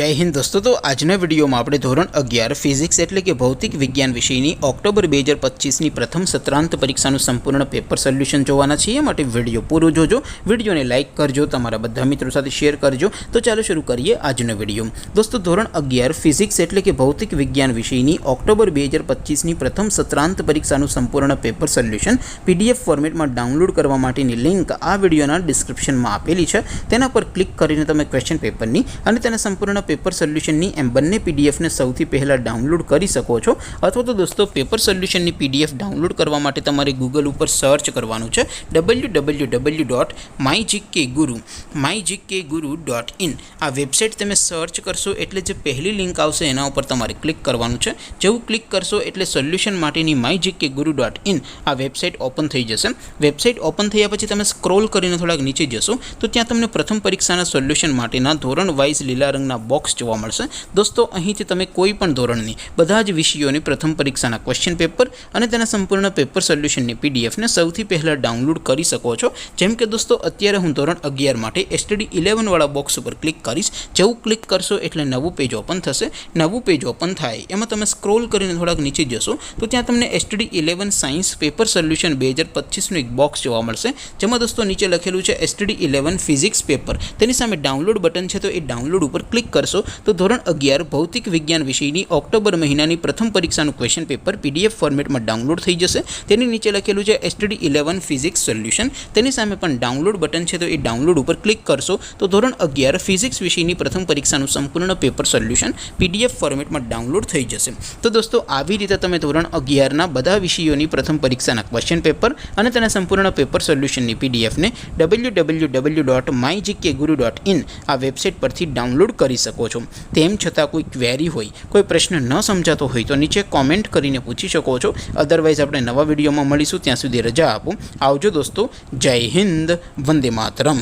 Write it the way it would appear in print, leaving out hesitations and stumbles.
जय हिंद दोस्तों। तो आजना विडियो में આપણે ધોરણ 11 ફિઝિક્સ એટલે કે ભૌતિક વિજ્ઞાન વિષયની ઓક્ટોબર 2025 ની પ્રથમ સત્રાંત પરીક્ષાનું સંપૂર્ણ પેપર સોલ્યુશન જોવાના છીએ। માટે વિડિયો પૂરો જોજો, વિડિયોને લાઈક કરજો, તમારા બધા મિત્રો સાથે શેર કરજો। તો ચાલો શરૂ કરીએ આજનો વિડિયો। દોસ્તો ધોરણ 11 ફિઝિક્સ એટલે કે ભૌતિક વિજ્ઞાન વિષયની ઓક્ટોબર 2025 ની પ્રથમ સત્રાંત પરીક્ષાનું સંપૂર્ણ પેપર સોલ્યુશન પીડીએફ ફોર્મેટમાં ડાઉનલોડ કરવા માટેની લિંક આ વિડિયોના ડિસ્ક્રિપ્શનમાં આપેલી છે। તેના પર ક્લિક કરીને તમે ક્વેશ્ચન પેપરની અને તેના સંપૂર્ણ पेपर सोल्यूशन बंने पीडीएफ ने सौथी पहला डाउनलॉड कर सको छो। अथवा तो दोस्तों पेपर सोल्यूशन पीडीएफ डाउनलॉड करवा माटे तमारे गूगल पर सर्च करवानुं छे www.mygkguru.in आ वेबसाइट तमे सर्च करशो एटले जे पहली लिंक आवशे एना उपर तमारे क्लिक करवानुं छे। जेवुं क्लिक करशो एटले सोल्यूशन माटेनी mygkguru.in आ वेबसाइट ओपन थई जशे। वेबसाइट ओपन थया पछी तमे स्क्रॉल करीने थोड़ाक नीचे जशो तो त्यां तमने प्रथम परीक्षाना सोल्यूशन माटेना धोरण वाइज लीला रंगना बॉक्स जोवा मळशे। दोस्तों અહીંથી તમે કોઈ પણ ધોરણની બધા જ વિષયોની પ્રથમ પરીક્ષાના ક્વેશ્ચન પેપર અને તેના સંપૂર્ણ પેપર સોલ્યુશનની પીડીએફ ને સૌથી પહેલા ડાઉનલોડ કરી શકો છો। જેમ કે દોસ્તો અત્યારે હું ધોરણ 11 માટે STD 11 વાળા બોક્સ ઉપર ક્લિક કરીશ। જેવું ક્લિક કરશો એટલે નવું પેજ ઓપન થશે। નવું પેજ ઓપન થાય એમાં તમે સ્ક્રોલ કરીને થોડાક નીચે જશો તો ત્યાં તમને STD 11 સાયન્સ પેપર સોલ્યુશન 2025 નું એક બોક્સ જોવા મળશે। જેમાં દોસ્તો નીચે લખેલું છે STD 11 ફિઝિક્સ પેપર, તેની સામે ડાઉનલોડ બટન છે તો એ ડાઉનલોડ ઉપર क्लिक करशो तो धोरण 11 भौतिक विज्ञान विषयनी ऑक्टोबर महीनानी प्रथम परीक्षाનું क्वेश्चन पेपर पीडीएफ फॉर्मेट में डाउनलॉड थई जशे। तेनी नीचे लखेलुं छे STD 11 फिजिक्स सोल्यूशन, तेनी सामे पण डाउनलॉड बटन छे तो ए डाउनलॉड पर क्लिक करशो तो धोरण 11 फिजिक्स विषयनी प्रथम परीक्षाનું संपूर्ण पेपर सोल्यूशन पीडीएफ फॉर्मेट में डाउनलॉड थई जशे। तो दोस्तों આવી રીતે તમે ધોરણ 11 ના બધા વિષયોની પ્રથમ પરીક્ષાના ક્વેશ્ચન પેપર અને તેના સંપૂર્ણ પેપર સોલ્યુશનની પીડીએફ ને www.mygkguru.in આ વેબસાઇટ પરથી डाउनलॉड કરી શકો છો। તેમ છતાં કોઈ ક્વેરી હોય, કોઈ પ્રશ્ન ન સમજાતો હોય તો નીચે કોમેન્ટ કરીને પૂછી શકો છો। અધરવાઇઝ આપણે નવા વિડીયોમાં મળીશું, ત્યાં સુધી રજા આપો। આવજો દોસ્તો, જય હિન્દ, વંદે માતરમ।